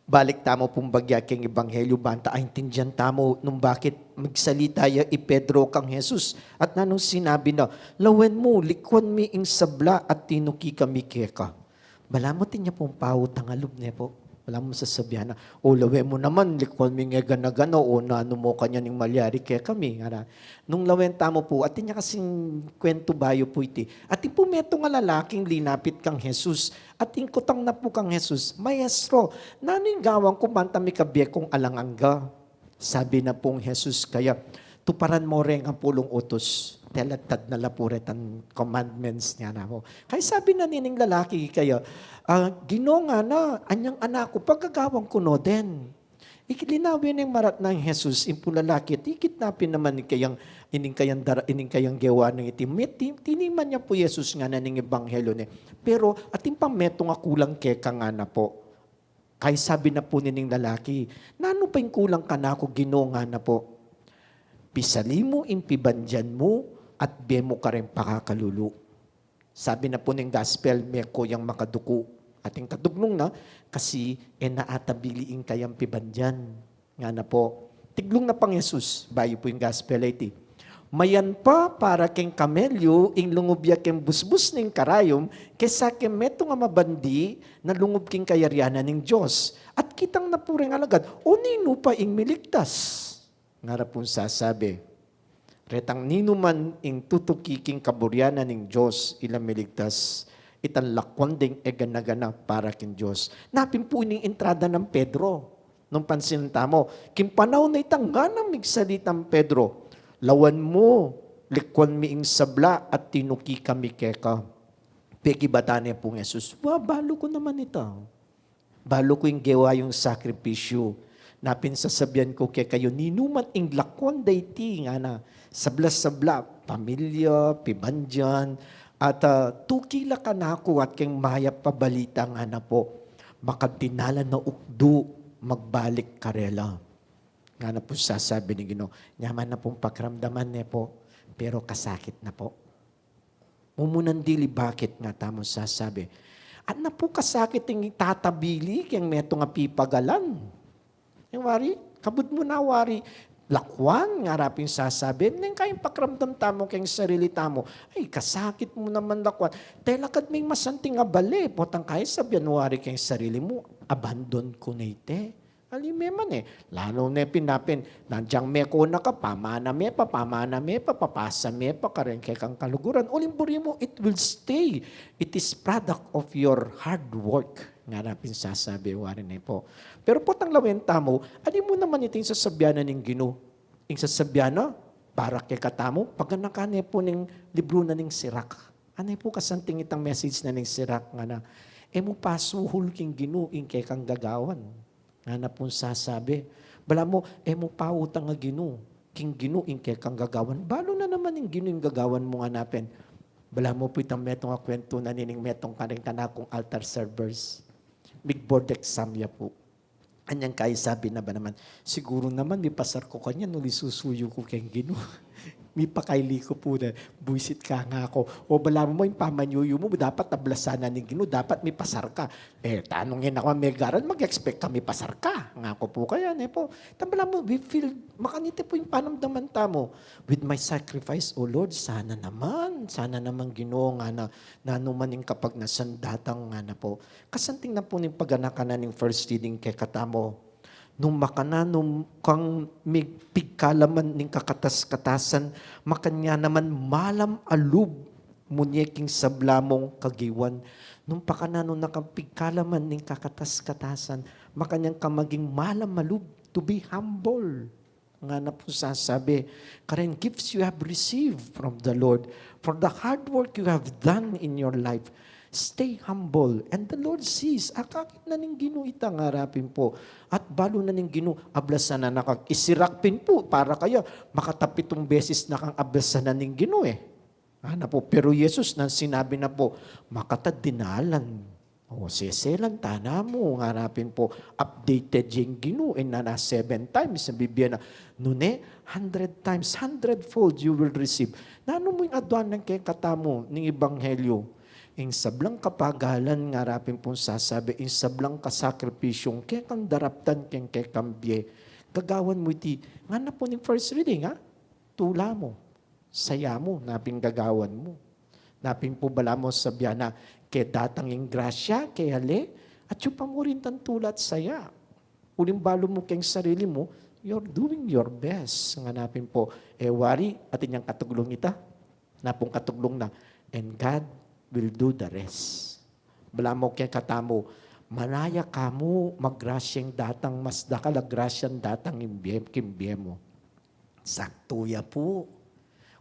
Balik tamo pong bagya king ebanghelyo banta ay tindihan tamo nung bakit magsalita ya i Pedro kang Jesus. At nanong sinabi na, lawen mo, likwan mi ing sabla at tinuki kami keka. Balamutin niya pong pawut ang alub niya po. Wala mo sasabihan na, o lawen mo naman, likwan mi nga gana-gano, o nano mo kanya ning malyari kaya kami. Nung lawen tamo po, at niya kasing kwento bayo po iti. At po meto nga lalaking linapit kang Jesus. At ingkutang na po kang Jesus, Maestro, naning gawang kumanta mi kabiye kong alangangga. Sabi na pong Jesus, kaya tuparan mo rin ang pulong utos. Telatad na lapuret ang commandments niya na mo. Kaya sabi na nining lalaki, kaya, Ginoo nga na, anyang anak ko, pagkagawang kuno din. Ikilinawin ng marat ng Jesus, impong lalaki, tikit napin naman ining kayang gawa ng itim. Tiniman niya po Jesus nga na ng ebanghelyo ni. Pero ating pameto nga kulang keka nga na po. Kaya sabi na po nining lalaki, nano pa yung kulang ka na ako, Ginoo nga na po. Pisali mo, impibandyan mo, at bemo ka rin pakakalulu. Sabi na po ng gospel, meko yung makaduko. Ating kadugnong na, kasi naatabiliin kayang pibandyan. Nga na po. Tiglong na pang Jesus, bayo po yung gospel iti. Mayan pa para keng kamelyo, ing lungubya keng busbus ning karayom, kesa kem meto nga mabandi, na lungub king kayaryanan ng Diyos. At kitang napuring alagad, o nino pa ing miligtas. Nga rapong sasabi, retang nino man ing tutukiking kaburyanan ng Diyos, ilang miligtas, itan lakwanding eganagana para kin Diyos. Napin po ining entrada ng Pedro. Nung pansin tamo, kimpanaw na itang ganang migsalitang Pedro, lawan mo, likwan mi ing sabla at tinuki kami keka. Peki batanya pong Jesus, balo ko naman ito. Balo ko yung gawa yung sakripisyo. Napin sasabihan ko kay kayo, ninuman ing lakwan dayti nga na, sabla-sabla, pamilya, pibandyan, at tukila ka na ako at keng mayap pabalita nga na po, makadinala na ukdo, magbalik karela. Nga na po sasabi ni Ginoo, nyaman na pong pakramdaman niya po, pero kasakit na po. Mumunandili bakit nga tamang sasabi. At na po kasakit yung tatabili, keng meto nga pipagalan. Yung wari, kabud mo na wari, lakwan, nga rapin sasabi, nang kayong pakramdam tamo kayong sarili tamo, ay kasakit mo naman lakwan. Telakad may masanting abali, potang kaya sa January kayong sarili mo, abandon ko na ite. Alime man lalo na pinapin, nandyang meko na ka, pamana me pa, papasa me pa, karen kay kang kaluguran, ulimburi mo, it will stay. It is product of your hard work. Nga napin sasabi, warin po. Pero potang lawenta mo, adi mo naman ito yung sasabyanan ng Ginoo. Yung sasabyana, para kay katamo, pag nakane po ng libro na ng Sirak. Ano po kasanting itang message na ng Sirak nga na, mo pasuhol king Ginoo, ing kay kang gagawan. Nga na po sasabi, bala mo, mo pautang nga Ginoo, king Ginoo, ing kay kang gagawan. Balo na naman yung Ginoo yung gagawan mo nga napin. Bala mo po itang metong nga kwento na nining metong karing kanakong altar servers. Big board exam ya po. Anyang kaya sabi na ba naman, siguro naman may pasar ko kanya, nung isusuyo ko kayong Ginoo. May pakaili ko po na, buisit ka nga ako. O bala mo yung pamanyuyo mo, dapat nablasanan ng Ginoo, dapat may pasar ka. Tanongin ako, may garan, mag-expect ka may pasar ka. Nga ko po kaya, po. Tabala mo, we feel, makanite po yung panamdaman tamo. With my sacrifice, O Lord, sana naman Ginoo nga na nanumaning kapag nasandatang nga na po. Kasanting na po ng paganakan ng first reading kay katamo, nung makananong kang migpigkalaman ning kakatas-katasan, makanya naman malam alub munyeking sablamong kagiwan. Nung pakananong nakampigkalaman ning kakatas-katasan, makanyang kamaging malam alub, to be humble. Nga na po sasabi, karen gifts you have received from the Lord, for the hard work you have done in your life. Stay humble. And the Lord sees, akakit na ning Ginoo itang harapin po. At balo na ning Ginoo, ablasan na nakag-isirakpin po para kaya makatapitong beses na kang ablasan na ning Ginoo Ano po, pero Jesus nang sinabi na po, makatadinalan. O seselan, tana mo, harapin po, updated yung Ginoo na 7 times, sabibiyan na, nune, 100 times, 100-fold you will receive. Nano mo yung adwan ng kay katamo ng Ebanghelyo? ing sablang kapagalan nga rapin pong sasabi, ing sablang kasakripisyong kaya kang daraptan keng kay kambye. Gagawan mo iti, nga na po ni first reading ha, tula mo, saya mo, naping gagawan mo. Naping po bala mo sabihan na, kay datang ing grasya, kay hali, at yung pa mo rin tan tula at saya. Uling balo mo keng sarili mo, you're doing your best. Nga napin po, wari, at inyang katuglong ita, napong katuglong na, and God will do the rest. Bala mo kaya katamo, manaya ka mo, magrasyang datang mas dakal, agrasyan datang kimbye mo. Saktuya po,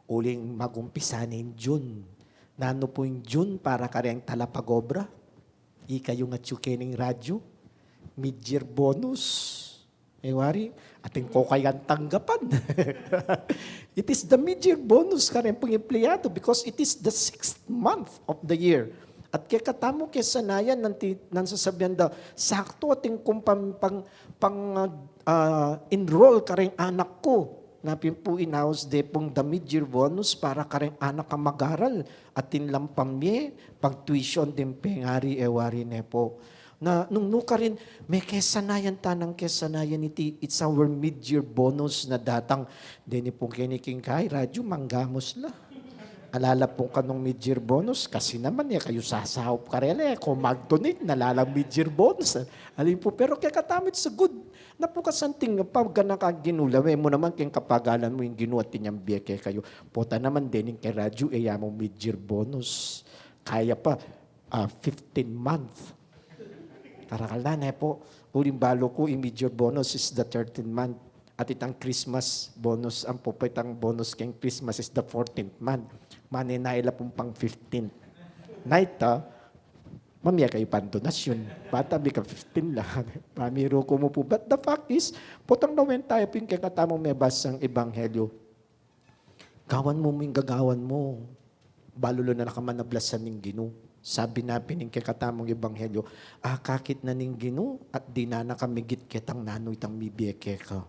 uling magumpisanin June. Nano po yung June para karyang talapagobra? Ika yung atsukening radyo? Mid-year bonus? Wari, ating ko kayang tanggapan. It is the mid-year bonus karyang pong empleyado because it is the 6th month of the year. At kaya katamo kaya sanayan ng sasabihan daw, sakto ating kung enroll karyang anak ko. Napin po in-house de pong the mid-year bonus para karyang anak ka mag-aral at tinlampamye, pag-tuition din pengari ewari ne po. Na nung nuka rin, may kesanayan tanang kesanayan iti, it's our mid-year bonus na datang, dini pong kiniking kay, radyo manggamos la. Alala pong kanong mid-year bonus, kasi naman kayo sasahop ka rin kung mag-donate, nalalang mid-year bonus. Alin po, pero kaya katamit sa good. Napukasanting pag nakaginulawe mo naman kayong kapagalan mo yung ginuat ninyang biyeke kayo. Pota naman din kay radyo, mo mid-year bonus. Kaya pa, 15 month. Karakala na po, uling balo ko, yung mid-year bonus is the 13th month. At itang Christmas bonus, ang pupitang bonus kayong Christmas is the 14th month. Maninaila pong pang 15th night, mamaya kayo pandonasyon. Bata, may ka 15 lang. Pamiro ko mo po. But the fact is, putang nawen tayo ping kakatamong may basang ebanghelyo. Gawan mo yung gagawan mo. Balulo na nakamanablasan ng Gino. Sabi na pining kakatamong ebanghelyo, kakit na ning Gino at di na nakamigit kitang nanoy tang mibiyeke ka.